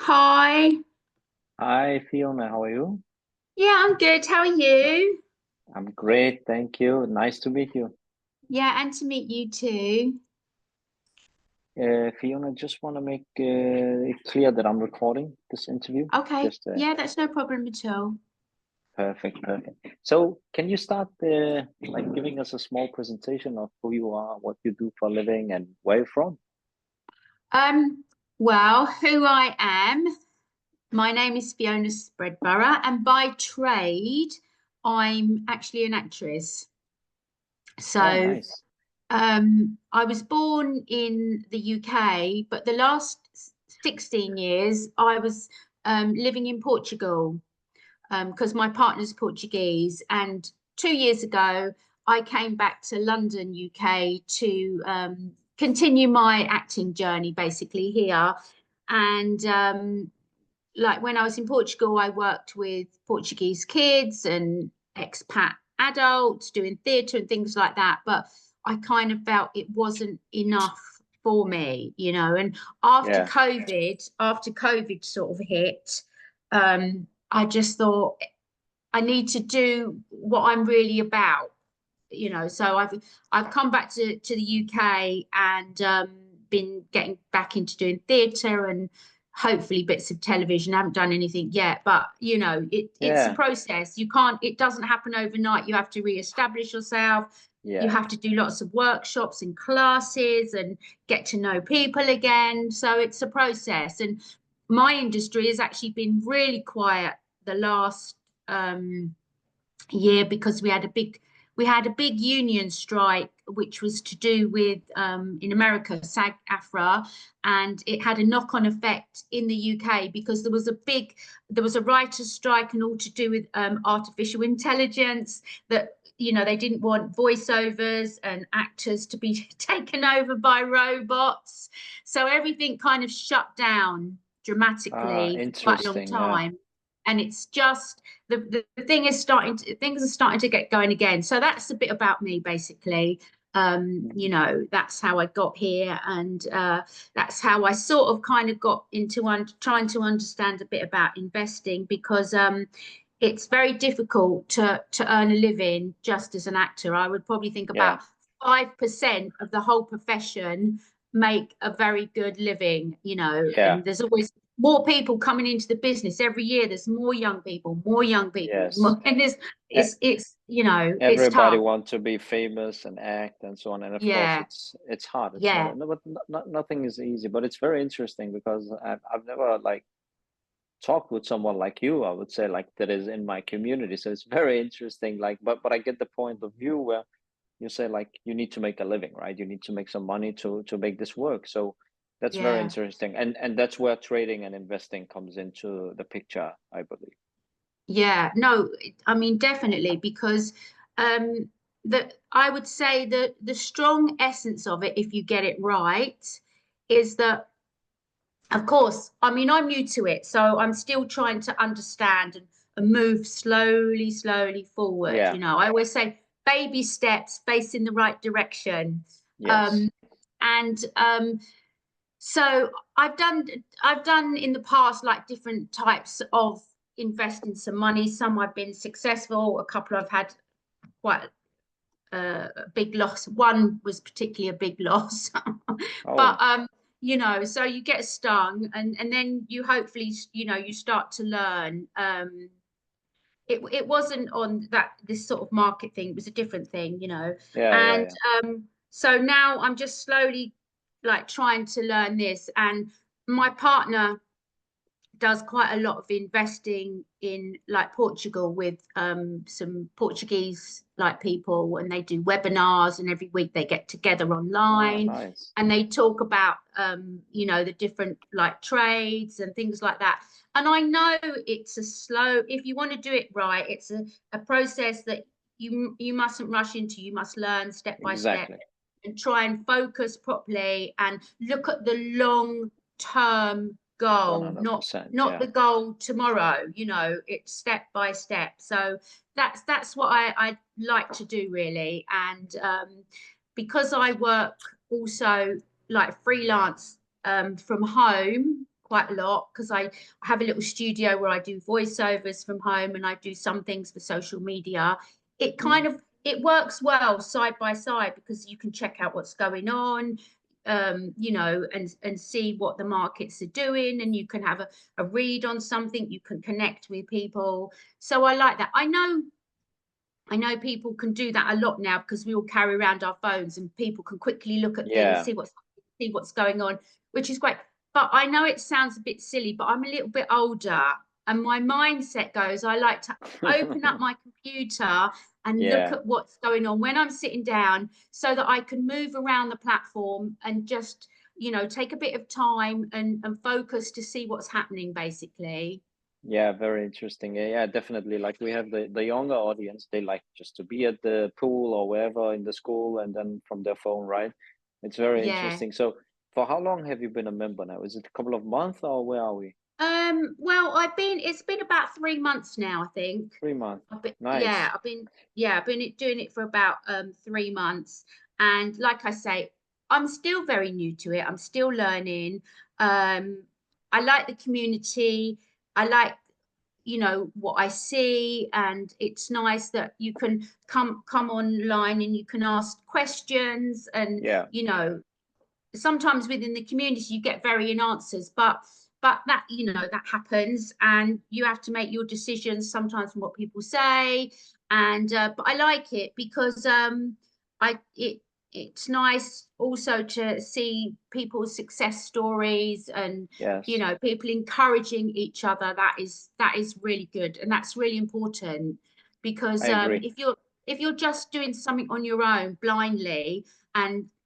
Hi. Hi, Fiona. How are you? Yeah, I'm good. How are you? I'm great, thank you. Nice to meet you. Yeah, and to meet you too. Fiona, just want to make it clear that I'm recording this interview. Okay. Just Yeah, that's no problem at all. perfect, perfect. So, can you start like giving us a small presentation of who you are, what you do for a living, and where you're from? Um, well, who I am, my name is Fiona Spreadborough, and by trade, I'm actually an actress. Oh, So, nice. I was born in the UK, but the last 16 years I was living in Portugal. Because my partner's Portuguese. And 2 years ago, I came back to London, UK, to continue my acting journey basically here. And like when I was in Portugal, I worked with Portuguese kids and expat adults doing theatre and things like that. But I kind of felt it wasn't enough for me, you know. And Yeah, after COVID sort of hit, I just thought I need to do what I'm really about, you know. So I've come back to the UK and been getting back into doing theatre and hopefully bits of television. I haven't done anything yet, but you know, it's a yeah, process. You can't, it doesn't happen overnight. You have to re-establish yourself. You yeah, have to do lots of workshops and classes and get to know people again. So it's a process. And my industry has actually been really quiet the last um, year because we had a big union strike, which was to do with in America SAG-AFTRA, and it had a knock-on effect in the UK because there was a writer's strike and all to do with artificial intelligence that they didn't want voiceovers and actors to be taken over by robots, so everything kind of shut down dramatically for quite a long interesting. Yeah, time. And it's just the thing is things are starting to get going again. So that's a bit about me basically. That's how I got here, and that's how I sort of kind of got into trying to understand a bit about investing, because it's very difficult to earn a living just as an actor. I would probably think yeah, about 5% of the whole profession make a very good living, yeah. and there's always more people coming into the business every year. There's more young people, Yes. and there's E- it's Everybody tough. wants to be famous and act and so on, and of course Yeah, it's hard. It's not, yeah, no, but nothing is easy. But it's very interesting because I've never like talked with someone like you. I would say like that is in my community. So it's very interesting. Like, but I get the point of view where you say like you need to make a living, right? You need to make some money to make this work. So that's very yeah. interesting, and that's where trading and investing comes into the picture, I believe. Yeah, no, I mean definitely, because um I would say that the strong essence of it, if you get it right, is that, of course, I mean, I'm new to it, so I'm still trying to understand and move slowly, slowly forward. Yeah. I always say baby steps, facing the right direction. Yes. Um, and so I've done in the past like different types of investing some money. Some I've been successful, a couple I've had quite a big loss. One was particularly a big loss, but Oh, so you get stung, and then you hopefully, you start to learn. It wasn't on this sort of market thing. It was a different thing, yeah, yeah, and yeah. so now I'm just slowly like trying to learn this, and my partner does quite a lot of investing in like Portugal with some Portuguese like people, and they do webinars, and every week they get together Oh, online nice. and they talk about the different like trades and things like that. And I know it's a slow, if you want to do it right, it's a process that you mustn't rush into. You must learn step by step Exactly. and try and focus properly and look at the long term goal, not 100%. not Yeah. the goal tomorrow. It's step by step. So that's what I like to do really. And because I work also like freelance from home quite a lot because I have a little studio where I do voiceovers from home and I do some things for social media. It kind of, it works well side by side because you can check out what's going on, you know, and see what the markets are doing, and you can have a read on something, you can connect with people. So I like that. I know people can do that a lot now because we all carry around our phones and people can quickly look at things, see what's going on, which is great. But I know it sounds a bit silly, but I'm a little bit older and my mindset goes, I like to open up my computer and look at what's going on when I'm sitting down so that I can move around the platform and just, you know, take a bit of time and focus to see what's happening, basically. Yeah, very interesting. Yeah, definitely. Like we have the younger audience, they like just to be at the pool or wherever in the school and then from their phone, right? It's very Yeah. interesting. So for how long have you been a member now? Is it a couple of months or where are we? Well, it's been about 3 months now, I think. 3 months. Yeah, Nice. I've been doing it for about 3 months. And like I say, I'm still very new to it. I'm still learning. I like the community. I like, you know, what I see, and it's nice that you can come online and you can ask questions, and Yeah, you know, sometimes within the community you get varying answers, but that, you know, that happens and you have to make your decisions sometimes from what people say. And but I like it because I it it's nice also to see people's success stories, and you yes, know, people encouraging each other. That is really good, and that's really important I because agree. if you're just doing something on your own blindly,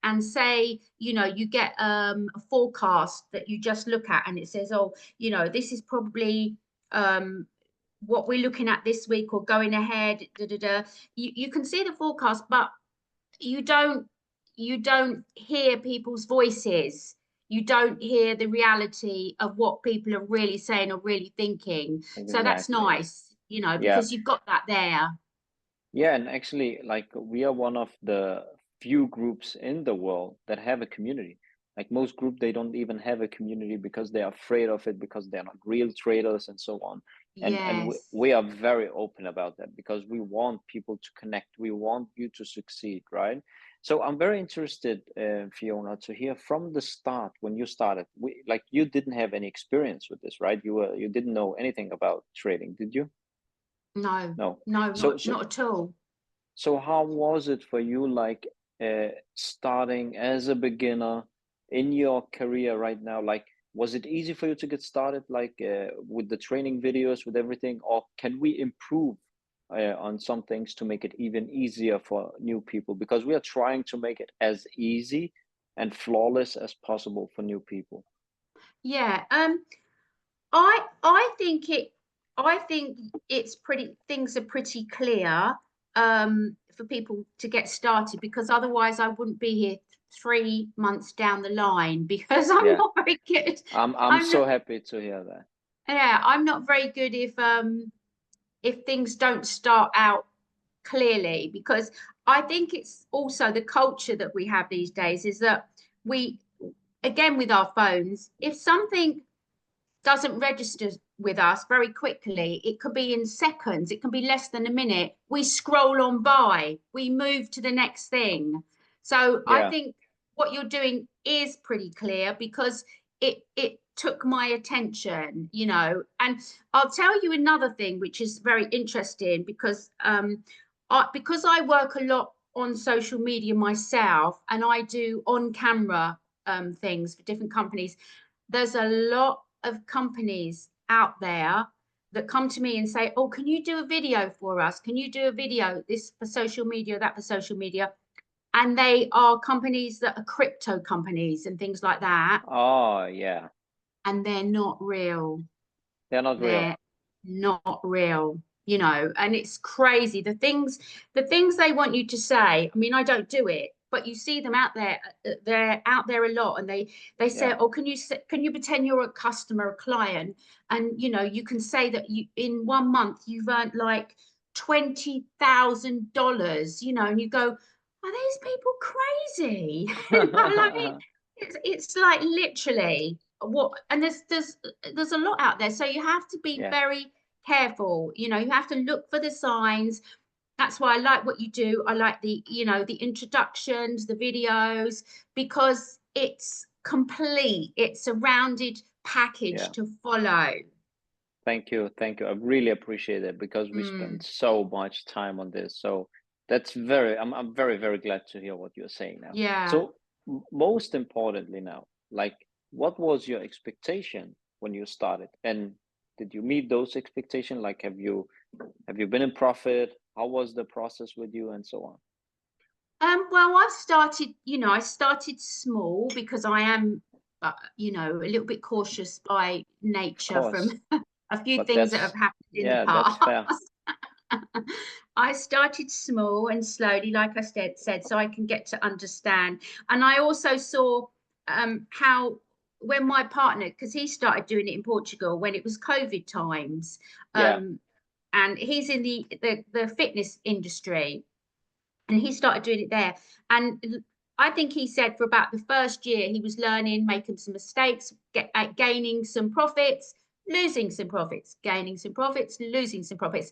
and say, you know, you get a forecast that you just look at and it says, oh, you know, this is probably what we're looking at this week or going ahead, da, da, da. You can see the forecast, but you don't you don't hear people's voices. You don't hear the reality of what people are really saying or really thinking. So that's Exactly. nice, you know, Yeah. because you've got that there. Yeah, and actually, like we are one of the few groups in the world that have a community. Like most group, they don't even have a community because they're afraid of it, because they're not real traders and so on. And Yes. we are very open about that because we want people to connect. We want you to succeed, right? So I'm very interested, Fiona, to hear from the start when you started. Like you didn't have any experience with this, right? You didn't know anything about trading, did you? No, No. no, So not at all. so how was it for you, like starting as a beginner in your career right now? Like, was it easy for you to get started, like with the training videos, with everything, or can we improve on some things to make it even easier for new people? Because we are trying to make it as easy and flawless as possible for new people. Yeah. I think it's pretty, things are pretty clear for people to get started, because otherwise I wouldn't be here 3 months down the line because I'm Yeah, not very good. I'm I'm so not, happy to hear that. yeah, I'm not very good if things don't start out clearly, because I think it's also the culture that we have these days is that we, again, with our phones, if something doesn't register with us very quickly, it could be in seconds, it can be less than a minute, we scroll on by, we move to the next thing. So I Yeah, think what you're doing is pretty clear because it took my attention, you know. And I'll tell you another thing which is very interesting, because because I work a lot on social media myself and I do on camera things for different companies. There's a lot of companies out there that come to me and say, oh, can you do a video for us? Can you do a video, this for social media, that for social media? And they are companies that are crypto companies and things like that. oh yeah, And they're not real. they're not real. They're not real, you know. And it's crazy. The things they want you to say. I mean, I don't do it, but you see them out there. They're out there a lot, and they say, Yeah. oh, can you pretend you're a customer, a client, and you know, you can say that you, in 1 month you've earned like $20,000, you know, and you go, are these people crazy? You know, like it's like literally. and there's a lot out there, so you have to be very careful. You know, you have to look for the signs. That's why I like what you do. I like the, you know, the introductions, the videos, because it's complete. It's a rounded package to follow. Thank you. Thank you. I really appreciate it, because we spent so much time on this. So that's I'm very, very glad to hear what you're saying now. Yeah. So most importantly now, like, what was your expectation when you started? And did you meet those expectations? Like, have you been in profit? How was the process with you, and so on? Well, I started, you know, I started small because I am, you know, a little bit cautious by nature from a few things that have happened in the past. That's fair. I started small and slowly, like I said, so I can get to understand. And I also saw how, when my partner, because he started doing it in Portugal when it was COVID times, and he's in the fitness industry, and he started doing it there. And I think he said for about the first year, he was learning, making some mistakes, gaining some profits, losing some profits, gaining some profits, losing some profits.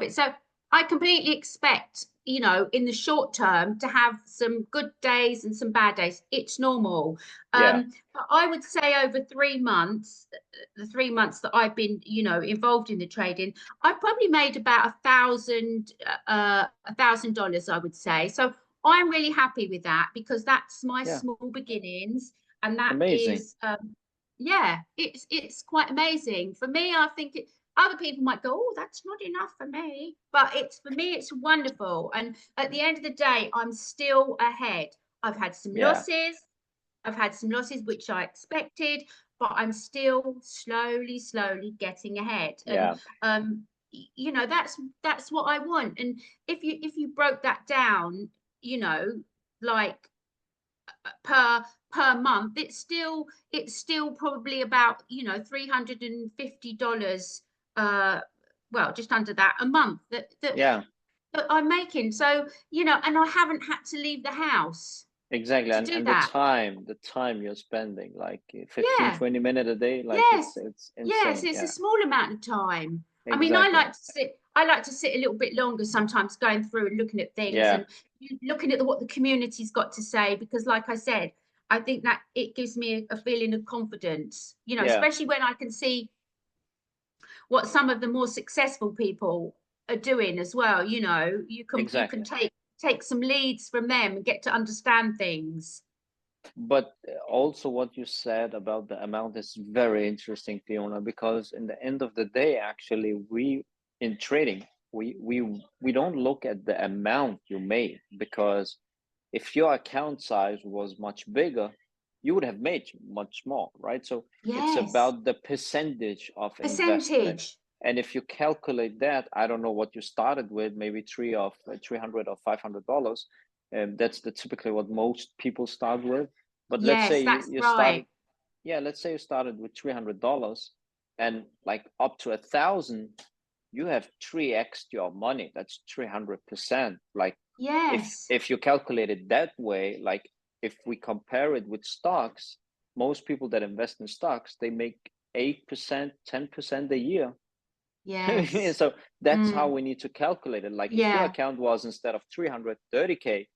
So I completely expect, you know, in the short term to have some good days and some bad days. It's normal. But I would say over 3 months, the 3 months that I've been, you know, involved in the trading, I probably made about $1,000, I would say. So I'm really happy with that, because that's my small beginnings, and that is it's quite amazing for me. I think other people might go, oh, that's not enough for me, but for me it's wonderful. And at the end of the day, I'm still ahead. I've had some losses. I've had some losses which I expected, but I'm still slowly getting ahead. And you know, that's what I want. And if you broke that down, you know, like per month, it's still probably about, you know, $350, well, just under that a month that I'm making. So, you know, and I haven't had to leave the house. Exactly. And the time you're spending, like 15, 20 minutes a day, like it's insane. Yes, it's a small amount of time. Exactly. I mean, I like to sit a little bit longer sometimes, going through and looking at things and looking at what the community's got to say, because like I said, I think that it gives me a feeling of confidence, you know, especially when I can see what some of the more successful people are doing as well. You know, you can take some leads from them and get to understand things. But also what you said about the amount is very interesting, Fiona, because in the end of the day, actually, we in trading, we don't look at the amount you made, because if your account size was much bigger, you would have made much more, right? So it's about the percentage of investment. And if you calculate that, I don't know what you started with, maybe $300 or $500. That's typically what most people start with. But let's say you started, let's say you started with $300, and like up to 1,000, you have 3x your money. That's 300%. Like, if you calculate it that way, like if we compare it with stocks, most people that invest in stocks, they make 8%, 10% a year. So that's how we need to calculate it. Like if your account was, instead of 330K,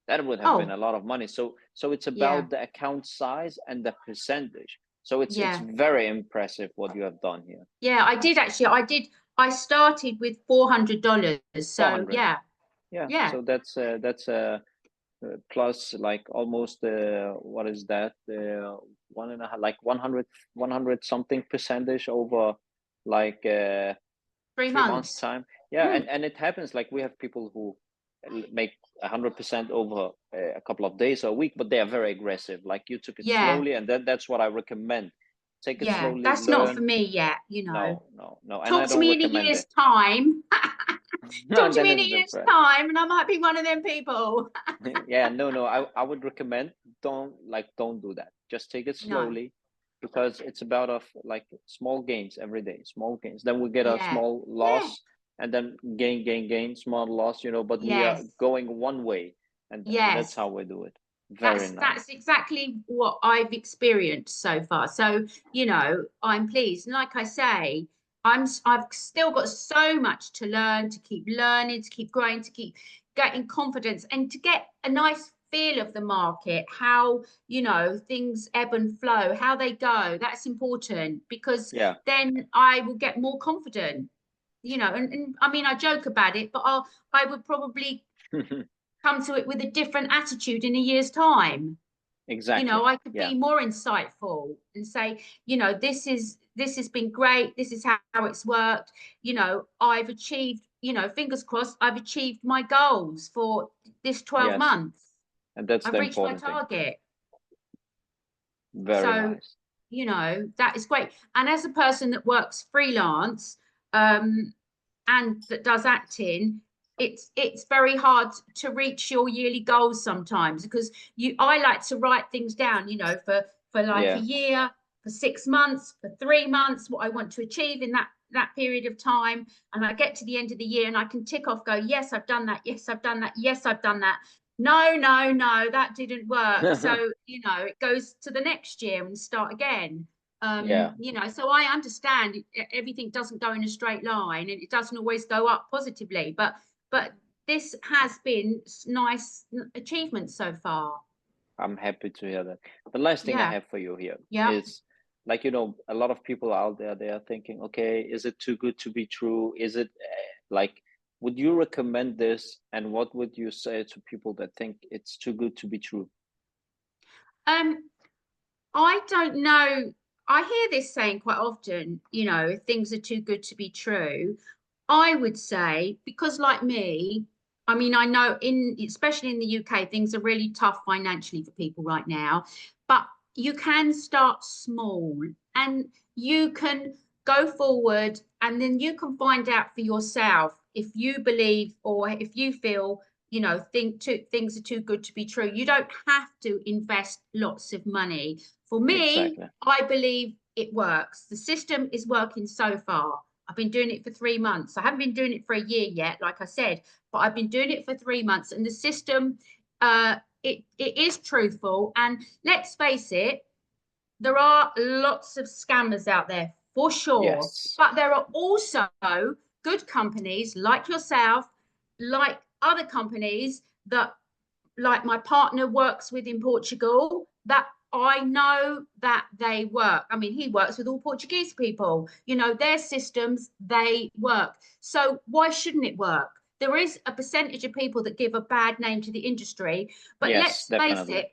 that would have been a lot of money. So it's about the account size and the percentage. So it's very impressive what you have done here. Yeah, I did actually. I started with $400. So 400. Yeah. So that's plus like almost what is that? 1.5, like 100 something percentage over like 3 months time. And it happens, like we have people who make 100% over a couple of days or a week, but they are very aggressive. Like you took it slowly, and that's what I recommend. Take it slowly. That's not for me yet, you know. No. Talk to me in a year's time. Talk to me in a year's time, and I might be one of them people. No. I would recommend don't do that. Just take it slowly, because it's about like small gains every day, small gains. Then we get a small loss, and then gain, small loss, you know. But we are going one way, and that's how we do it. Very nice. That's exactly what I've experienced so far. So, you know, I'm pleased. And like I say, I've still got so much to learn, to keep learning, to keep growing, to keep getting confidence, and to get a nice feel of the market, how, you know, things ebb and flow, how they go. That's important, because Yeah. then I will get more confident, you know. And I mean, I joke about it, but I would probably come to it with a different attitude in a year's time. Exactly. You know, I could Yeah. be more insightful and say, you know, this has been great, this is how it's worked, you know, I've achieved, you know, fingers crossed, I've achieved my goals for this 12 Yes. months. And that's I've the reached my important thing. target. Very So, nice. you know, that is great. And as a person that works freelance, and that does acting, it's very hard to reach your yearly goals sometimes, because I like to write things down, you know, for like a year, for 6 months, for 3 months, what I want to achieve in that period of time. And I get to the end of the year and I can tick off, go, yes, I've done that, yes, I've done that, yes, I've done that. No, that didn't work. So, you know, it goes to the next year and start again. You know, so I understand everything doesn't go in a straight line, and it doesn't always go up positively, but this has been nice achievement so far. I'm happy to hear that. The last thing I have for you here is, like, you know, a lot of people out there, they are thinking, okay, is it too good to be true? Is it like, would you recommend this? And what would you say to people that think it's too good to be true? I don't know. I hear this saying quite often, you know, things are too good to be true. I would say, because like me, I mean, I know especially in the UK, things are really tough financially for people right now, but you can start small and you can go forward, and then you can find out for yourself if you believe, or if you feel, you know, things are too good to be true. You don't have to invest lots of money. For me, I believe it works. The system is working so far. I've been doing it for 3 months. I haven't been doing it for a year yet, like I said, but I've been doing it for 3 months, and the system, it is truthful. And let's face it, there are lots of scammers out there for sure, but there are also good companies like yourself, like other companies that, like my partner works with in Portugal, that I know that they work. I mean, he works with all Portuguese people, you know, their systems, they work. So why shouldn't it work? There is a percentage of people that give a bad name to the industry, but let's face it,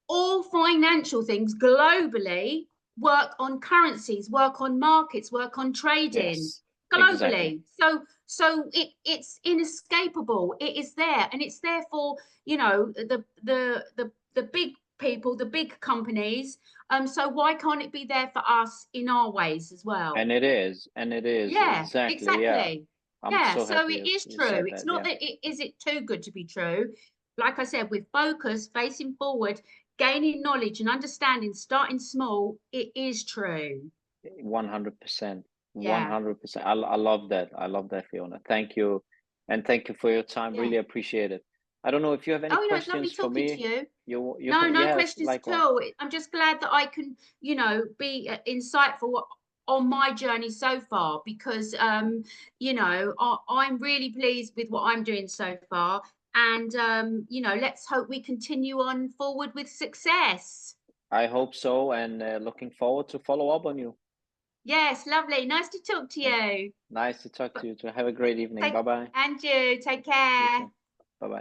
all financial things globally work on currencies, work on markets, work on trading globally. So it's inescapable. It is there, and it's there for, you know, the big people, the big companies. So why can't it be there for us in our ways as well? And it is. Yeah, Exactly. Yeah. I'm so So happy it is you true. said It's that. not that is it too good to be true. Like I said, with focus, facing forward, gaining knowledge and understanding, starting small, it is true. 100%. Yeah. 100%. I love that. I love that, Fiona. Thank you. And thank you for your time. Yeah. Really appreciate it. I don't know if you have any Oh, no, it's lovely questions for talking me. to you. You No yes, questions at likewise. all. I'm just glad that I can, you know, be insightful on my journey so far, because you know, I'm really pleased with what I'm doing so far, and you know, let's hope we continue on forward with success. I hope so, and looking forward to follow up on you. Yes, lovely. Nice to talk to you. Nice to talk to you too. Have a great evening. Bye bye. And you take care.